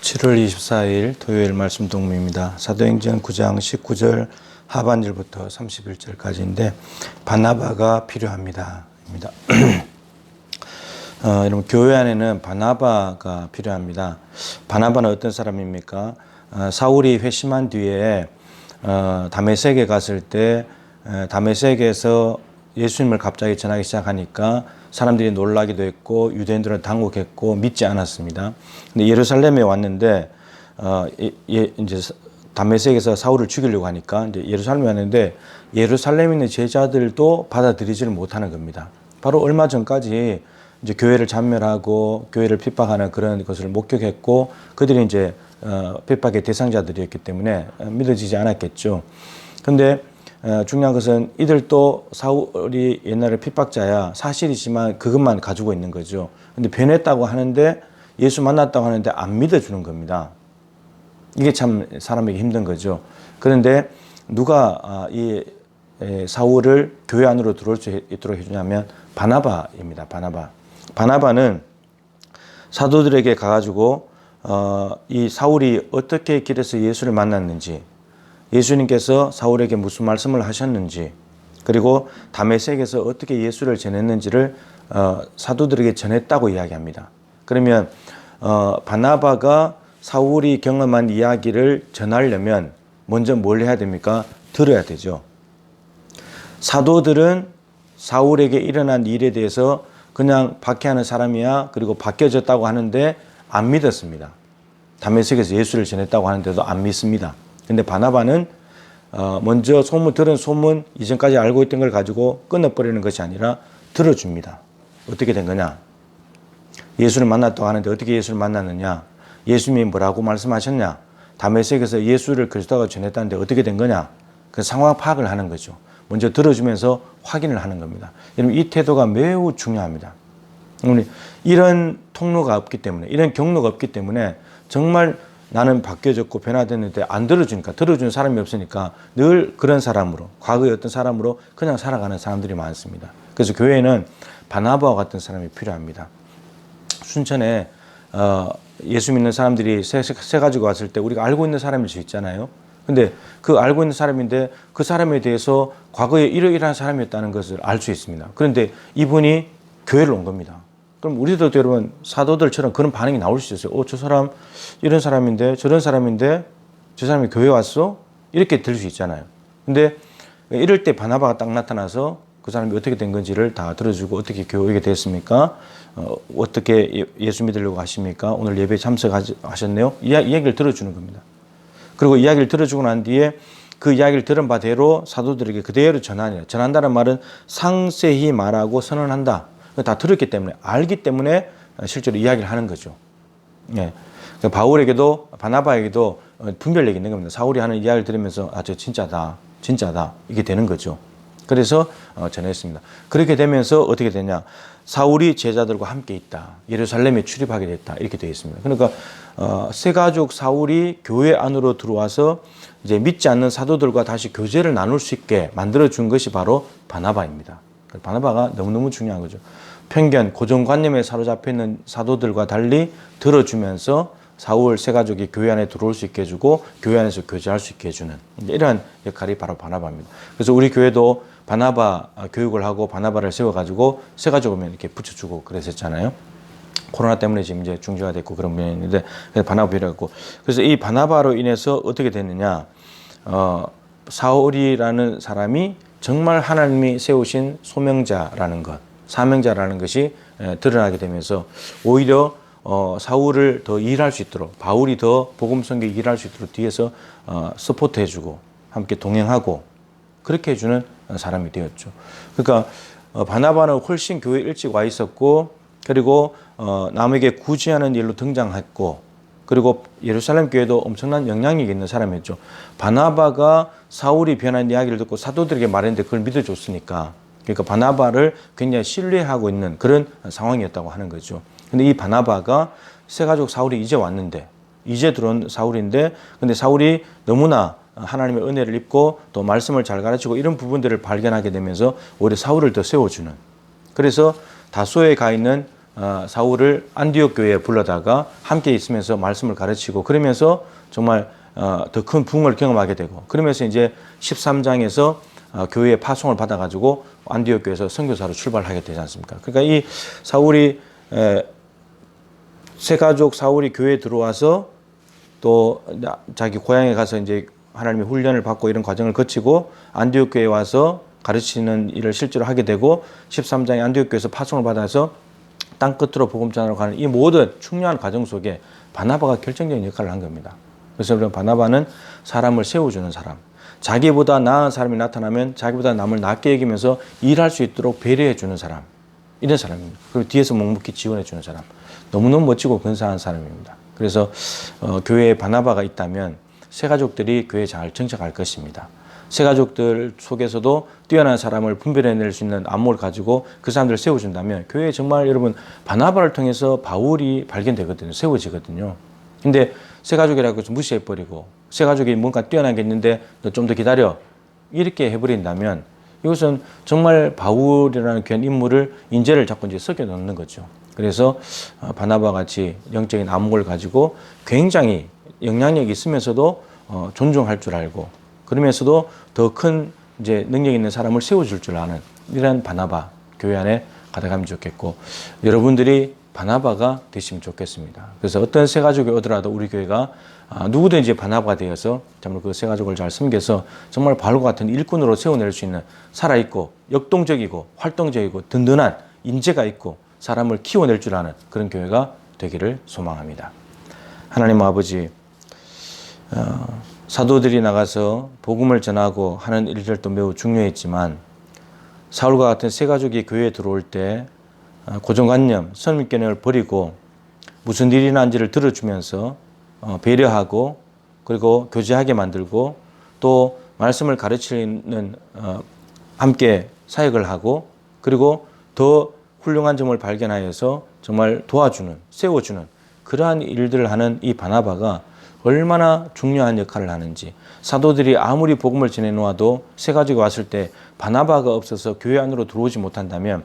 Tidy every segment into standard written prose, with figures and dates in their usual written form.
7월 24일 토요일 말씀 동무입니다. 사도행전 9장 19절 하반절부터 31절까지인데 바나바가 필요합니다. 입니다. 여러분 교회 안에는 바나바가 필요합니다. 바나바는 어떤 사람입니까? 사울이 회심한 뒤에 다메섹에 갔을 때 다메섹에서 예수님을 갑자기 전하기 시작하니까 사람들이 놀라기도 했고 유대인들은 당혹했고 믿지 않았습니다. 근데 예루살렘에 왔는데 이제 다메섹에서 사울을 죽이려고 하니까 이제 예루살렘에 왔는데 예루살렘에 있는 제자들도 받아들이지를 못하는 겁니다. 바로 얼마 전까지 이제 교회를 잔멸하고 교회를 핍박하는 그런 것을 목격했고 그들이 이제 핍박의 대상자들이었기 때문에 믿어지지 않았겠죠. 근데 중요한 것은 이들도 사울이 옛날에 핍박자야 사실이지만 그것만 가지고 있는 거죠. 근데 변했다고 하는데 예수 만났다고 하는데 안 믿어주는 겁니다. 이게 참 사람에게 힘든 거죠. 그런데 누가 이 사울을 교회 안으로 들어올 수 있도록 해주냐면 바나바입니다. 바나바는 사도들에게 가가지고 이 사울이 어떻게 길에서 예수를 만났는지, 예수님께서 사울에게 무슨 말씀을 하셨는지, 그리고 다메섹에서 어떻게 예수를 전했는지를 사도들에게 전했다고 이야기합니다. 그러면 바나바가 사울이 경험한 이야기를 전하려면 먼저 뭘 해야 됩니까? 들어야 되죠. 사도들은 사울에게 일어난 일에 대해서 그냥 박해하는 사람이야, 그리고 바뀌어졌다고 하는데 안 믿었습니다. 다메섹에서 예수를 전했다고 하는데도 안 믿습니다. 근데 바나바는 먼저 들은 소문, 이전까지 알고 있던 걸 가지고 끊어버리는 것이 아니라 들어줍니다. 어떻게 된 거냐? 예수를 만났다고 하는데 어떻게 예수를 만났느냐? 예수님이 뭐라고 말씀하셨냐? 다메섹에서 예수를 그리스도가 전했다는데 어떻게 된 거냐? 그 상황 파악을 하는 거죠. 먼저 들어주면서 확인을 하는 겁니다. 여러분 이 태도가 매우 중요합니다. 이런 통로가 없기 때문에, 이런 경로가 없기 때문에 정말 나는 바뀌어졌고 변화됐는데 안 들어주니까, 들어주는 사람이 없으니까 늘 그런 사람으로, 과거의 어떤 사람으로 그냥 살아가는 사람들이 많습니다. 그래서 교회에는 바나바와 같은 사람이 필요합니다. 순천에 예수 믿는 사람들이 세 가지고 왔을 때 우리가 알고 있는 사람일 수 있잖아요. 근데 그 알고 있는 사람인데 그 사람에 대해서 과거에 이러이러한 사람이었다는 것을 알 수 있습니다. 그런데 이분이 교회를 온 겁니다. 그럼 우리도 여러분 사도들처럼 그런 반응이 나올 수 있어요. 저 사람 이런 사람인데 저런 사람인데 저 사람이 교회 왔어? 이렇게 들 수 있잖아요. 근데 이럴 때 바나바가 딱 나타나서 그 사람이 어떻게 된 건지를 다 들어주고 어떻게 교회가 됐습니까? 어떻게 예수 믿으려고 하십니까? 오늘 예배에 참석하셨네요? 이 이야기를 들어주는 겁니다. 그리고 이야기를 들어주고 난 뒤에 그 이야기를 들은 바대로 사도들에게 그대로 전한다는 말은 상세히 말하고 선언한다. 다 들었기 때문에, 알기 때문에 실제로 이야기를 하는 거죠. 예. 바울에게도, 바나바에게도 분별력이 있는 겁니다. 사울이 하는 이야기를 들으면서, 저 진짜다. 이게 되는 거죠. 그래서 전했습니다. 그렇게 되면서 어떻게 되냐. 사울이 제자들과 함께 있다. 예루살렘에 출입하게 됐다. 이렇게 되어 있습니다. 그러니까, 세가족 사울이 교회 안으로 들어와서 이제 믿지 않는 사도들과 다시 교제를 나눌 수 있게 만들어준 것이 바로 바나바입니다. 바나바가 너무너무 중요한 거죠. 편견, 고정관념에 사로잡혀 있는 사도들과 달리 들어주면서 사울 세가족이 교회 안에 들어올 수 있게 해주고 교회 안에서 교제할 수 있게 해주는 이러한 역할이 바로 바나바입니다. 그래서 우리 교회도 바나바 교육을 하고 바나바를 세워가지고 세가족 오면 이렇게 붙여주고 그랬었잖아요. 코로나 때문에 지금 이제 중지화됐고 그런 면이 있는데 바나바 필요했고, 그래서 이 바나바로 인해서 어떻게 됐느냐? 사울이라는 사람이 정말 하나님이 세우신 소명자라는 것, 사명자라는 것이 드러나게 되면서 오히려 사울을 더 일할 수 있도록, 바울이 더 복음 선교 일할 수 있도록 뒤에서 서포트 해주고 함께 동행하고 그렇게 해주는 사람이 되었죠. 그러니까 바나바는 훨씬 교회에 일찍 와 있었고, 그리고 남에게 구제하는 일로 등장했고, 그리고 예루살렘 교회도 엄청난 영향력이 있는 사람이었죠. 바나바가 사울이 변한 이야기를 듣고 사도들에게 말했는데 그걸 믿어줬으니까, 그러니까 바나바를 굉장히 신뢰하고 있는 그런 상황이었다고 하는 거죠. 근데 이 바나바가 세가족 사울이 이제 왔는데, 이제 들어온 사울인데, 근데 사울이 너무나 하나님의 은혜를 입고 또 말씀을 잘 가르치고 이런 부분들을 발견하게 되면서 오히려 사울을 더 세워주는, 그래서 다소에 가 있는 사울을 안디옥 교회에 불러다가 함께 있으면서 말씀을 가르치고 그러면서 정말 더 큰 부흥을 경험하게 되고 그러면서 이제 13장에서 교회의 파송을 받아가지고 안디옥 교회에서 선교사로 출발하게 되지 않습니까? 그러니까 이 사울이 세 가족 사울이 교회에 들어와서 또 자기 고향에 가서 이제 하나님의 훈련을 받고 이런 과정을 거치고 안디옥 교회에 와서 가르치는 일을 실제로 하게 되고 13장에 안디옥 교회에서 파송을 받아서 땅 끝으로 복음 전하러 가는 이 모든 중요한 과정 속에 바나바가 결정적인 역할을 한 겁니다. 그래서 우리는 바나바는 사람을 세워주는 사람, 자기보다 나은 사람이 나타나면 자기보다 남을 낮게 여기면서 일할 수 있도록 배려해 주는 사람, 이런 사람입니다. 그리고 뒤에서 묵묵히 지원해 주는 사람, 너무너무 멋지고 근사한 사람입니다. 그래서 교회에 바나바가 있다면 새 가족들이 교회에 잘 정착할 것입니다. 새 가족들 속에서도 뛰어난 사람을 분별해낼 수 있는 안목을 가지고 그 사람들을 세워준다면 교회에 정말 여러분 바나바를 통해서 바울이 발견되거든요. 세워지거든요. 근데 새 가족이라고 해서 무시해버리고 새 가족이 뭔가 뛰어난 게 있는데 너 좀 더 기다려 이렇게 해버린다면 이것은 정말 바울이라는 귀한 인물을 인재를 자꾸 이제 섞여 넣는 거죠. 그래서 바나바와 같이 영적인 안목을 가지고 굉장히 영향력이 있으면서도 존중할 줄 알고 그러면서도 더 큰 이제 능력 있는 사람을 세워줄 줄 아는 이런 바나바 교회 안에 가득하면 좋겠고 여러분들이 바나바가 되시면 좋겠습니다. 그래서 어떤 새 가족이 오더라도 우리 교회가 누구든지 바나바가 되어서 정말 그 새 가족을 잘 섬겨서 정말 바울과 같은 일꾼으로 세워낼 수 있는 살아있고 역동적이고 활동적이고 든든한 인재가 있고 사람을 키워낼 줄 아는 그런 교회가 되기를 소망합니다. 하나님 아버지, 사도들이 나가서 복음을 전하고 하는 일들도 매우 중요했지만 사울과 같은 새 가족이 교회에 들어올 때 고정관념, 선입견을 버리고 무슨 일이 난지를 들어주면서 배려하고 그리고 교제하게 만들고 또 말씀을 가르치는 함께 사역을 하고 그리고 더 훌륭한 점을 발견하여서 정말 도와주는, 세워주는 그러한 일들을 하는 이 바나바가 얼마나 중요한 역할을 하는지 사도들이 아무리 복음을 전해놓아도 새 가족이 왔을 때 바나바가 없어서 교회 안으로 들어오지 못한다면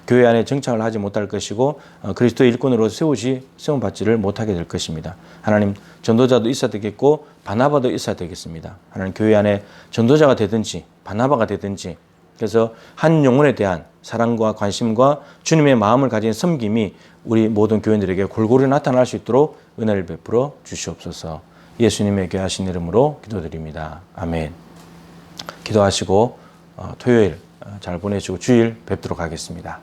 교회 안에 정착을 하지 못할 것이고 그리스도의 일꾼으로 세움받지를 못하게 될 것입니다. 하나님 전도자도 있어야 되겠고 바나바도 있어야 되겠습니다. 하나님 교회 안에 전도자가 되든지 바나바가 되든지 그래서 한 영혼에 대한 사랑과 관심과 주님의 마음을 가진 섬김이 우리 모든 교인들에게 골고루 나타날 수 있도록 은혜를 베풀어 주시옵소서. 예수님의 귀하신 이름으로 기도드립니다. 아멘. 기도하시고 토요일 잘 보내시고 주일 뵙도록 하겠습니다.